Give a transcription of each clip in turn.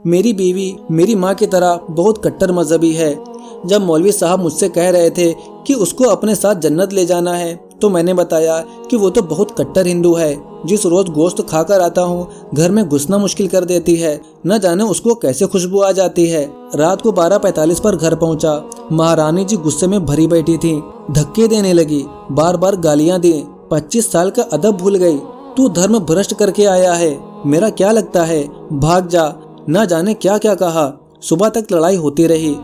मेरी बीवी मेरी माँ की तरह बहुत कट्टर मजहबी है। जब मौलवी साहब मुझसे कह रहे थे कि उसको अपने साथ जन्नत ले जाना है तो मैंने बताया कि वो तो बहुत कट्टर हिंदू है। जिस रोज गोश्त खाकर आता हूँ घर में घुसना मुश्किल कर देती है। न जाने उसको कैसे खुशबू आ जाती है। रात को 12:45 पर घर पहुँचा। महारानी जी गुस्से में भरी बैठी थी। धक्के देने लगी, बार बार गालियाँ दी। 25 साल का अदब भूल गई। तू धर्म भ्रष्ट करके आया है, मेरा क्या लगता है, भाग जा। न जाने क्या क्या कहा। सुबह तक लड़ाई होती रही।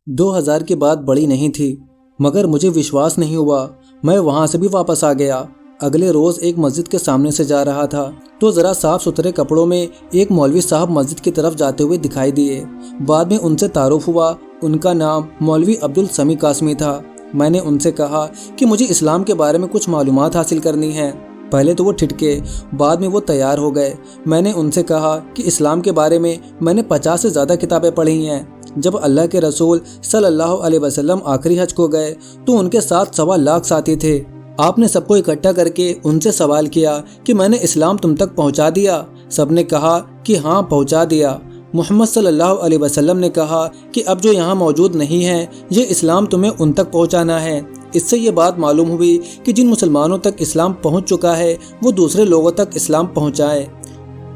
2000 की बात बड़ी नहीं थी, मगर मुझे विश्वास नहीं हुआ। मैं वहां से भी वापस आ गया। अगले रोज एक मस्जिद के सामने से जा रहा था तो जरा साफ सुथरे कपड़ों में एक मौलवी साहब मस्जिद की तरफ जाते हुए दिखाई दिए। बाद में उनसे तारुफ हुआ। उनका नाम मौलवी अब्दुल समी कासमी था। मैंने उनसे कहा कि मुझे इस्लाम के बारे में कुछ मालूमात हासिल करनी है। पहले तो वो ठिठके, बाद में वो तैयार हो गए। मैंने उनसे कहा कि इस्लाम के बारे में मैंने 50 से ज़्यादा किताबें पढ़ी हैं। जब अल्लाह के रसूल सल्लल्लाहु अलैहि वसल्लम आखिरी हज को गए तो उनके साथ 1.25 लाख साथी थे। आपने सबको इकट्ठा करके उनसे सवाल किया कि मैंने इस्लाम तुम तक पहुंचा दिया। सबने कहा कि हाँ, पहुंचा दिया। मोहम्मद सल्लल्लाहु अलैहि वसल्लम ने कहा कि अब जो यहाँ मौजूद नहीं है, ये इस्लाम तुम्हें उन तक पहुँचाना है। इससे ये बात मालूम हुई कि जिन मुसलमानों तक इस्लाम पहुँच चुका है वो दूसरे लोगों तक इस्लाम पहुँचाए।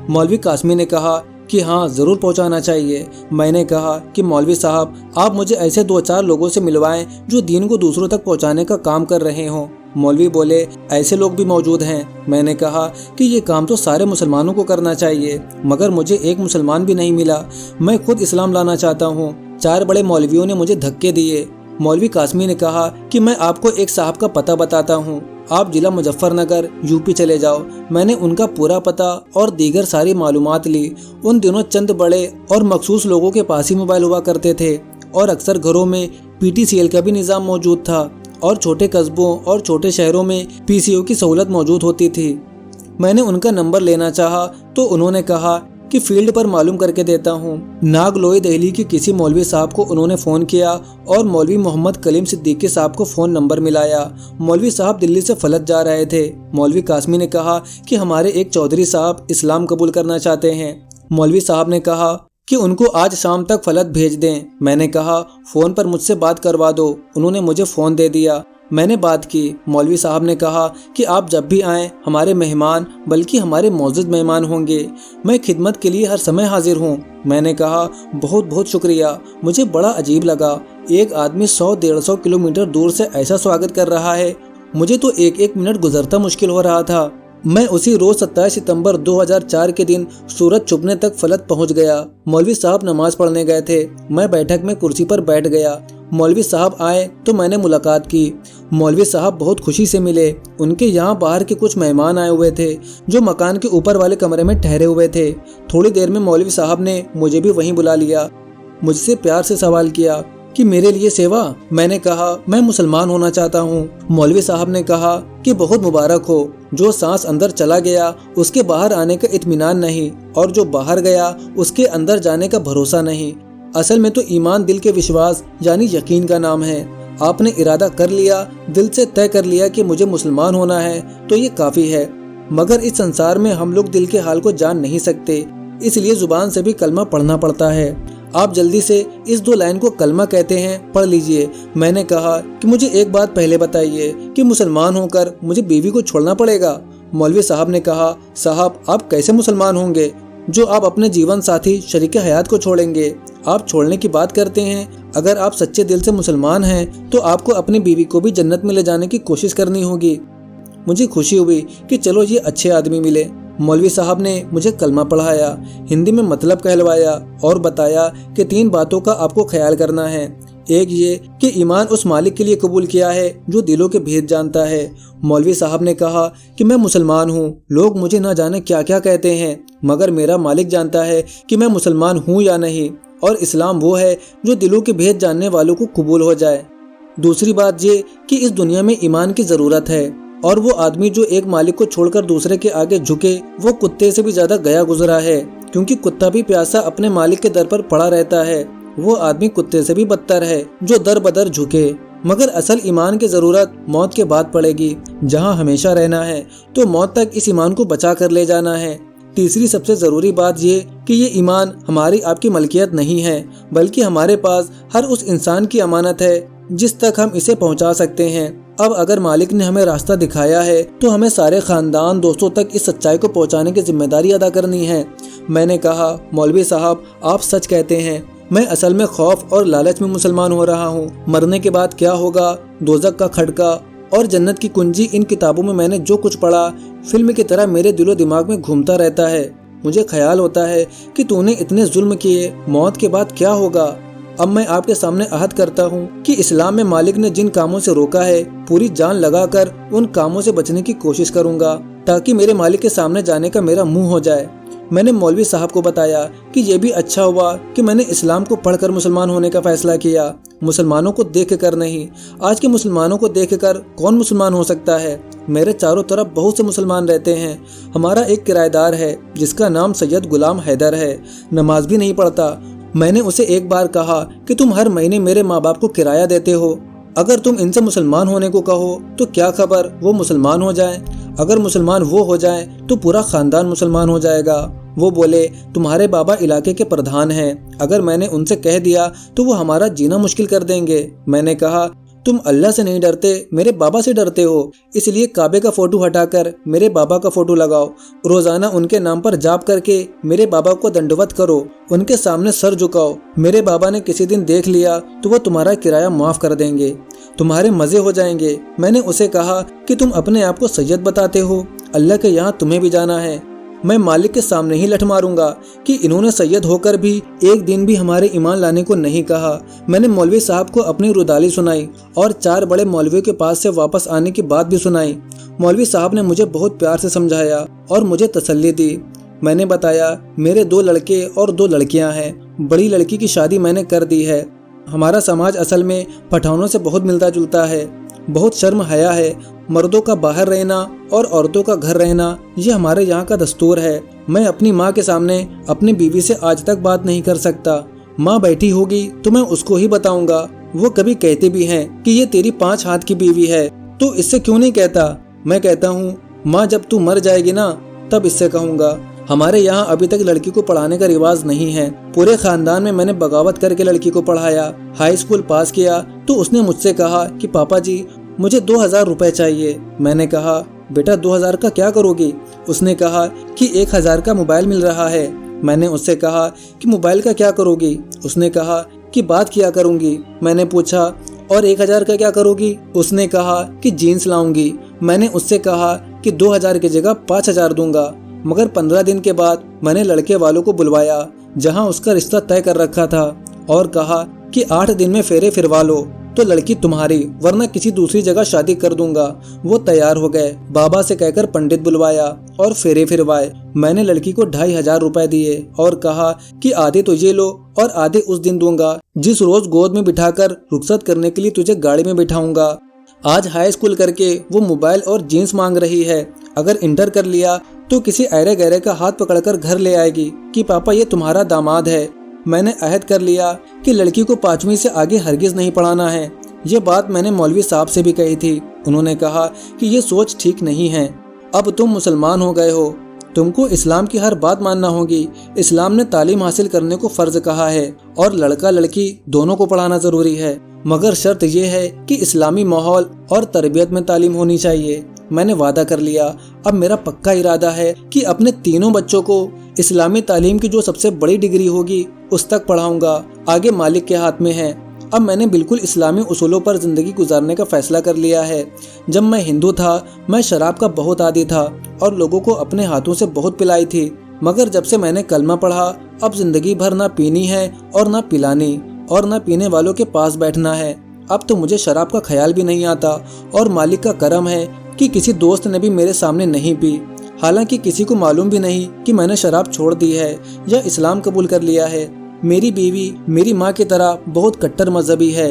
मौलवी कासमी ने कहा कि हाँ, ज़रूर पहुँचाना चाहिए। मैंने कहा कि मौलवी साहब, आप मुझे ऐसे 2-4 लोगों से मिलवाएं जो दीन को दूसरों तक पहुँचाने का काम कर रहे हों। मौलवी बोले, ऐसे लोग भी मौजूद हैं। मैंने कहा कि ये काम तो सारे मुसलमानों को करना चाहिए, मगर मुझे एक मुसलमान भी नहीं मिला। मैं खुद इस्लाम लाना चाहता हूँ। 4 बड़े मौलवियों ने मुझे धक्के दिए। मौलवी कासमी ने कहा कि मैं आपको एक साहब का पता बताता हूँ, आप जिला मुजफ्फरनगर यूपी चले जाओ। मैंने उनका पूरा पता और दीगर सारी मालूमात ली। उन दिनों चंद बड़े और मखसूस लोगों के पास ही मोबाइल हुआ करते थे और अक्सर घरों में PTCL का भी निज़ाम मौजूद था और छोटे कस्बों और छोटे शहरों में PCO की सहूलत मौजूद होती थी। मैंने उनका नंबर लेना चाहा तो उन्होंने कहा कि फील्ड पर मालूम करके देता हूँ। नागलोई दिल्ली के किसी मौलवी साहब को उन्होंने फ़ोन किया और मौलवी मोहम्मद कलीम सिद्दीकी साहब को फ़ोन नंबर मिलाया। मौलवी साहब दिल्ली से फलत जा रहे थे। मौलवी कासमी ने कहा कि हमारे एक चौधरी साहब इस्लाम कबूल करना चाहते हैं। मौलवी साहब ने कहा कि उनको आज शाम तक फलत भेज दें। मैंने कहा फ़ोन पर मुझसे बात करवा दो। उन्होंने मुझे फ़ोन दे दिया। मैंने बात की। मौलवी साहब ने कहा कि आप जब भी आएँ हमारे मेहमान, बल्कि हमारे मौजूद मेहमान होंगे। मैं खिदमत के लिए हर समय हाजिर हूँ। मैंने कहा बहुत बहुत शुक्रिया। मुझे बड़ा अजीब लगा, एक आदमी 100-150 किलोमीटर दूर से ऐसा स्वागत कर रहा है। मुझे तो एक मिनट गुजरता मुश्किल हो रहा था। मैं उसी रोज 27 सितंबर 2004 के दिन सूरज चुभने तक फलत पहुंच गया। मौलवी साहब नमाज पढ़ने गए थे। मैं बैठक में कुर्सी पर बैठ गया। मौलवी साहब आए तो मैंने मुलाकात की। मौलवी साहब बहुत खुशी से मिले। उनके यहाँ बाहर के कुछ मेहमान आए हुए थे जो मकान के ऊपर वाले कमरे में ठहरे हुए थे। थोड़ी देर में मौलवी साहब ने मुझे भी वहीं बुला लिया। मुझसे प्यार से सवाल किया कि मेरे लिए सेवा। मैंने कहा मैं मुसलमान होना चाहता हूँ। मौलवी साहब ने कहा कि बहुत मुबारक हो। जो सांस अंदर चला गया उसके बाहर आने का इत्मीनान नहीं, और जो बाहर गया उसके अंदर जाने का भरोसा नहीं। असल में तो ईमान दिल के विश्वास यानी यकीन का नाम है। आपने इरादा कर लिया, दिल से तय कर लिया कि मुझे मुसलमान होना है तो ये काफ़ी है। मगर इस संसार में हम लोग दिल के हाल को जान नहीं सकते, इसलिए ज़ुबान से भी कलमा पढ़ना पड़ता है। आप जल्दी से इस 2 लाइन को कलमा कहते हैं, पढ़ लीजिए। मैंने कहा कि मुझे एक बात पहले बताइए कि मुसलमान होकर मुझे बीवी को छोड़ना पड़ेगा। मौलवी साहब ने कहा, साहब आप कैसे मुसलमान होंगे जो आप अपने जीवन साथी शरीके हयात को छोड़ेंगे। आप छोड़ने की बात करते हैं। अगर आप सच्चे दिल से मुसलमान हैं तो आपको अपनी बीवी को भी जन्नत में ले जाने की कोशिश करनी होगी। मुझे खुशी हुई कि चलो ये अच्छे आदमी मिले। मौलवी साहब ने मुझे कलमा पढ़ाया, हिंदी में मतलब कहलवाया और बताया कि 3 बातों का आपको ख्याल करना है। एक ये कि ईमान उस मालिक के लिए कबूल किया है जो दिलों के भेद जानता है। मौलवी साहब ने कहा कि मैं मुसलमान हूँ, लोग मुझे न जाने क्या क्या कहते हैं, मगर मेरा मालिक जानता है कि मैं मुसलमान हूँ या नहीं, और इस्लाम वो है जो दिलों के भेद जानने वालों को कबूल हो जाए। दूसरी बात ये कि इस दुनिया में ईमान की ज़रूरत है, और वो आदमी जो एक मालिक को छोड़कर दूसरे के आगे झुके वो कुत्ते से भी ज़्यादा गया गुजरा है, क्योंकि कुत्ता भी प्यासा अपने मालिक के दर पर पड़ा रहता है। वो आदमी कुत्ते से भी बदतर है जो दर बदर झुके। मगर असल ईमान की ज़रूरत मौत के बाद पड़ेगी। जहाँ हमेशा रहना है तो मौत तक इस ईमान को बचा कर ले जाना है। तीसरी सबसे ज़रूरी बात ये कि ये ईमान हमारी आपकी मलकियत नहीं है, बल्कि हमारे पास हर उस इंसान की अमानत है जिस तक हम इसे पहुंचा सकते हैं। अब अगर मालिक ने हमें रास्ता दिखाया है तो हमें सारे ख़ानदान दोस्तों तक इस सच्चाई को पहुंचाने की जिम्मेदारी अदा करनी है। मैंने कहा, मौलवी साहब आप सच कहते हैं, मैं असल में खौफ और लालच में मुसलमान हो रहा हूँ। मरने के बाद क्या होगा, दोज़ख का खटका और जन्नत की कुंजी, इन किताबों में मैंने जो कुछ पढ़ा फिल्म की तरह मेरे दिलो दिमाग में घूमता रहता है। मुझे ख्याल होता है कि तूने इतने जुल्म किए, मौत के बाद क्या होगा। अब मैं आपके सामने अहद करता हूँ कि इस्लाम में मालिक ने जिन कामों से रोका है पूरी जान लगाकर उन कामों से बचने की कोशिश करूँगा ताकि मेरे मालिक के सामने जाने का मेरा मुंह हो जाए। मैंने मौलवी साहब को बताया कि यह भी अच्छा हुआ कि मैंने इस्लाम को पढ़कर मुसलमान होने का फैसला किया, मुसलमानों को देख कर नहीं। आज के मुसलमानों को देख कर कौन मुसलमान हो सकता है। मेरे चारों तरफ बहुत से मुसलमान रहते हैं। हमारा एक किराएदार है जिसका नाम सैयद गुलाम हैदर है, नमाज भी नहीं पढ़ता। मैंने उसे एक बार कहा कि तुम हर महीने मेरे माँ बाप को किराया देते हो, अगर तुम इनसे मुसलमान होने को कहो तो क्या खबर वो मुसलमान हो जाएं। अगर मुसलमान वो हो जाएं तो पूरा खानदान मुसलमान हो जाएगा। वो बोले, तुम्हारे बाबा इलाके के प्रधान हैं, अगर मैंने उनसे कह दिया तो वो हमारा जीना मुश्किल कर देंगे। मैंने कहा, तुम अल्लाह से नहीं डरते, मेरे बाबा से डरते हो, इसलिए काबे का फोटो हटाकर मेरे बाबा का फोटो लगाओ। रोजाना उनके नाम पर जाप करके मेरे बाबा को दंडवत करो, उनके सामने सर झुकाओ। मेरे बाबा ने किसी दिन देख लिया तो वो तुम्हारा किराया माफ कर देंगे, तुम्हारे मजे हो जाएंगे। मैंने उसे कहा कि तुम अपने आप को सैयद बताते हो, अल्लाह के यहाँ तुम्हें भी जाना है। मैं मालिक के सामने ही लठ मारूंगा कि इन्होंने सैयद होकर भी एक दिन भी हमारे ईमान लाने को नहीं कहा। मैंने मौलवी साहब को अपनी रुदाली सुनाई और 4 बड़े मौलवियों के पास से वापस आने की बात भी सुनाई। मौलवी साहब ने मुझे बहुत प्यार से समझाया और मुझे तसल्ली दी। मैंने बताया, मेरे 2 लड़के और 2 लड़कियां हैं। बड़ी लड़की की शादी मैंने कर दी है। हमारा समाज असल में पठानों से बहुत मिलता जुलता है। बहुत शर्म हया है, मर्दों का बाहर रहना और औरतों का घर रहना, ये हमारे यहाँ का दस्तूर है। मैं अपनी माँ के सामने अपनी बीवी से आज तक बात नहीं कर सकता। माँ बैठी होगी तो मैं उसको ही बताऊंगा। वो कभी कहते भी हैं कि ये तेरी 5 हाथ की बीवी है, तो इससे क्यों नहीं कहता। मैं कहता हूँ, माँ जब तू मर जाएगी ना तब इससे कहूँगा। हमारे यहाँ अभी तक लड़की को पढ़ाने का रिवाज नहीं है। पूरे खानदान में मैंने बगावत करके लड़की को पढ़ाया। हाई स्कूल पास किया तो उसने मुझसे कहा कि पापा जी मुझे 2000 रुपए चाहिए। मैंने कहा, बेटा 2000 का क्या करोगी। उसने कहा कि 1000 का मोबाइल मिल रहा है। मैंने उससे कहा कि मोबाइल का क्या करोगी। उसने कहा कि बात किया करूंगी। मैंने पूछा, और 1000 का क्या करोगी। उसने कहा कि जीन्स लाऊंगी। मैंने उससे कहा कि 2000 की जगह 5000 दूंगा। मगर 15 दिन के बाद मैंने लड़के वालों को बुलवाया जहां उसका रिश्ता तय कर रखा था और कहा कि 8 दिन में फेरे फिरवा लो तो लड़की तुम्हारी, वरना किसी दूसरी जगह शादी कर दूंगा। वो तैयार हो गए। बाबा से कहकर पंडित बुलवाया और फेरे फिरवाए। मैंने लड़की को 2500 रुपए दिए और कहा कि आधे तो ये लो और आधे उस दिन दूंगा जिस रोज गोद में बिठाकर रुखसत करने के लिए तुझे गाड़ी में बिठाऊंगा। आज हाई स्कूल करके वो मोबाइल और जीन्स मांग रही है। अगर इंटर कर लिया तो किसी ऐरे गहरे का हाथ पकड़कर घर ले आएगी कि पापा ये तुम्हारा दामाद है। मैंने अहद कर लिया कि लड़की को 5वीं से आगे हरगिज नहीं पढ़ाना है। ये बात मैंने मौलवी साहब से भी कही थी। उन्होंने कहा कि ये सोच ठीक नहीं है। अब तुम मुसलमान हो गए हो, तुमको इस्लाम की हर बात मानना होगी। इस्लाम ने तालीम हासिल करने को फर्ज कहा है और लड़का लड़की दोनों को पढ़ाना जरूरी है, मगर शर्त यह है कि इस्लामी माहौल और तरबियत में तालीम होनी चाहिए। मैंने वादा कर लिया। अब मेरा पक्का इरादा है कि अपने तीनों बच्चों को इस्लामी तालीम की जो सबसे बड़ी डिग्री होगी उस तक पढ़ाऊंगा। आगे मालिक के हाथ में है। अब मैंने बिल्कुल इस्लामी उसूलों पर जिंदगी गुजारने का फैसला कर लिया है। जब मैं हिंदू था मैं शराब का बहुत आदी था और लोगों को अपने हाथों से बहुत पिलाई थी, मगर जब से मैंने कलमा पढ़ा अब जिंदगी भर ना पीनी है और ना पिलानी और ना पीने वालों के पास बैठना है। अब तो मुझे शराब का ख्याल भी नहीं आता और मालिक का करम है कि किसी दोस्त ने भी मेरे सामने नहीं पी। हालांकि किसी को मालूम भी नहीं कि मैंने शराब छोड़ दी है या इस्लाम कबूल कर लिया है। मेरी बीवी मेरी माँ की तरह बहुत कट्टर मजहबी है।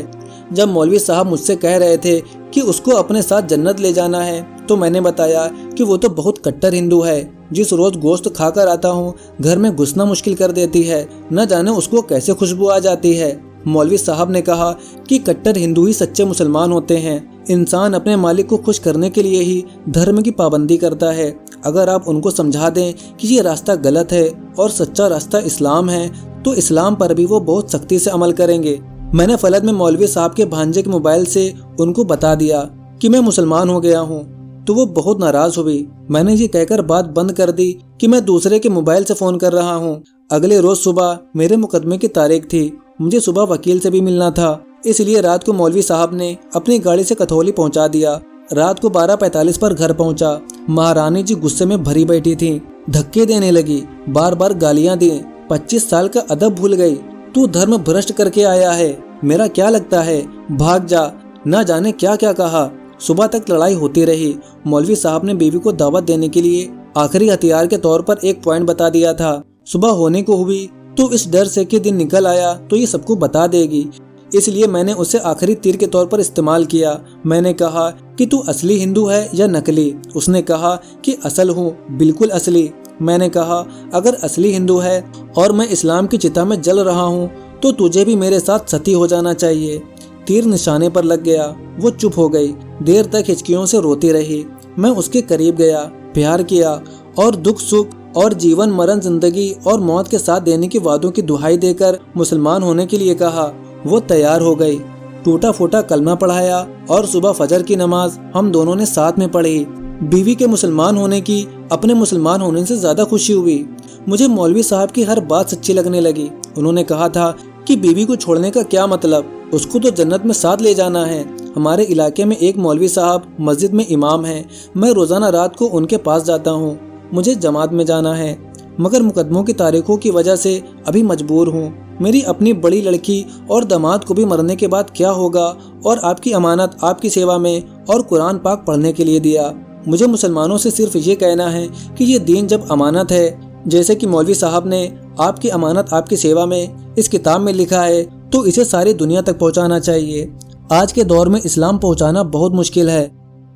जब मौलवी साहब मुझसे कह रहे थे कि उसको अपने साथ जन्नत ले जाना है तो मैंने बताया कि वो तो बहुत कट्टर हिंदू है। जिस रोज गोश्त खाकर आता हूँ घर में घुसना मुश्किल कर देती है, न जाने उसको कैसे खुशबू आ जाती है। मौलवी साहब ने कहा कि कट्टर हिंदू ही सच्चे मुसलमान होते हैं। इंसान अपने मालिक को खुश करने के लिए ही धर्म की पाबंदी करता है। अगर आप उनको समझा दें कि ये रास्ता गलत है और सच्चा रास्ता इस्लाम है, तो इस्लाम पर भी वो बहुत सख्ती से अमल करेंगे। मैंने फलद में मौलवी साहब के भांजे के मोबाइल से उनको बता दिया कि मैं मुसलमान हो गया हूँ, तो वो बहुत नाराज हुई। मैंने ये कहकर बात बंद कर दी कि मैं दूसरे के मोबाइल से फ़ोन कर रहा हूँ। अगले रोज़ सुबह मेरे मुकदमे की तारीख थी। मुझे सुबह वकील से भी मिलना था, इसलिए रात को मौलवी साहब ने अपनी गाड़ी से कथौली पहुँचा दिया। रात को 12:45 पर घर पहुँचा। महारानी जी गुस्से में भरी बैठी थी, धक्के देने लगी, बार बार गालियाँ दी। 25 साल का अदब भूल गई, तू धर्म भ्रष्ट करके आया है, मेरा क्या लगता है, भाग जा। न जाने क्या क्या कहा। सुबह तक लड़ाई होती रही। मौलवी साहब ने बीवी को दावत देने के लिए आखिरी हथियार के तौर पर एक पॉइंट बता दिया था। सुबह होने को हुई तो इस डर से कि दिन निकल आया तो ये सबको बता देगी, इसलिए मैंने उसे आखिरी तीर के तौर पर इस्तेमाल किया। मैंने कहा कि तू असली हिंदू है या नकली। उसने कहा कि असल हूँ, बिल्कुल असली। मैंने कहा अगर असली हिंदू है और मैं इस्लाम की चिता में जल रहा हूँ तो तुझे भी मेरे साथ सती हो जाना चाहिए। तीर निशाने पर लग गया। वो चुप हो गई। देर तक हिचकियों से रोती रही। मैं उसके करीब गया, प्यार किया और दुख सुख और जीवन मरण, जिंदगी और मौत के साथ देने के वादों की दुहाई देकर मुसलमान होने के लिए कहा। वो तैयार हो गई। टूटा फूटा कलमा पढ़ाया और सुबह फजर की नमाज हम दोनों ने साथ में पढ़ी। बीवी के मुसलमान होने की अपने मुसलमान होने से ज्यादा खुशी हुई। मुझे मौलवी साहब की हर बात सच्ची लगने लगी। उन्होंने कहा था कि बीवी को छोड़ने का क्या मतलब, उसको तो जन्नत में साथ ले जाना है। हमारे इलाके में एक मौलवी साहब मस्जिद में इमाम हैं। मैं रोजाना रात को उनके पास जाता हूँ। मुझे जमात में जाना है, मगर मुकदमों की तारीखों की वजह से अभी मजबूर हूँ। मेरी अपनी बड़ी लड़की और दामाद को भी मरने के बाद क्या होगा, और आपकी अमानत आपकी सेवा में और कुरान पाक पढ़ने के लिए दिया। मुझे मुसलमानों से सिर्फ ये कहना है कि ये दीन जब अमानत है, जैसे कि मौलवी साहब ने आपकी अमानत आपकी सेवा में इस किताब में लिखा है, तो इसे सारी दुनिया तक पहुंचाना चाहिए। आज के दौर में इस्लाम पहुंचाना बहुत मुश्किल है।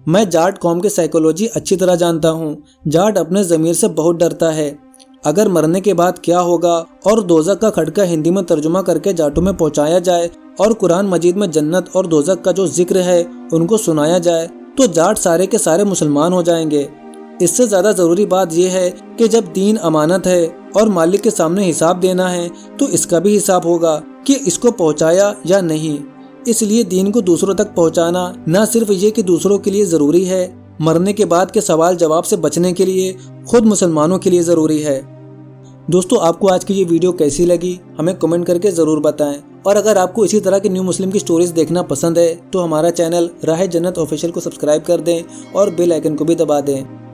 मैं जाट कौम की साइकोलॉजी अच्छी तरह जानता हूँ। जाट अपने ज़मीर से बहुत डरता है। अगर मरने के बाद क्या होगा और दोज़ख का खटका हिंदी में तर्जुमा करके जाटों में पहुंचाया जाए और कुरान मजीद में जन्नत और दोज़ख का जो जिक्र है उनको सुनाया जाए, तो जाट सारे के सारे मुसलमान हो जाएंगे। इससे ज़्यादा ज़रूरी बात यह है कि जब दीन अमानत है और मालिक के सामने हिसाब देना है, तो इसका भी हिसाब होगा कि इसको पहुंचाया या नहीं। इसलिए दीन को दूसरों तक पहुंचाना न सिर्फ ये कि दूसरों के लिए ज़रूरी है, मरने के बाद के सवाल जवाब से बचने के लिए खुद मुसलमानों के लिए ज़रूरी है। दोस्तों, आपको आज की ये वीडियो कैसी लगी हमें कमेंट करके ज़रूर बताएं। और अगर आपको इसी तरह की न्यू मुस्लिम की स्टोरीज देखना पसंद है तो हमारा चैनल राह जन्नत ऑफिशियल को सब्सक्राइब कर दें और बेल आइकन को भी दबा दें।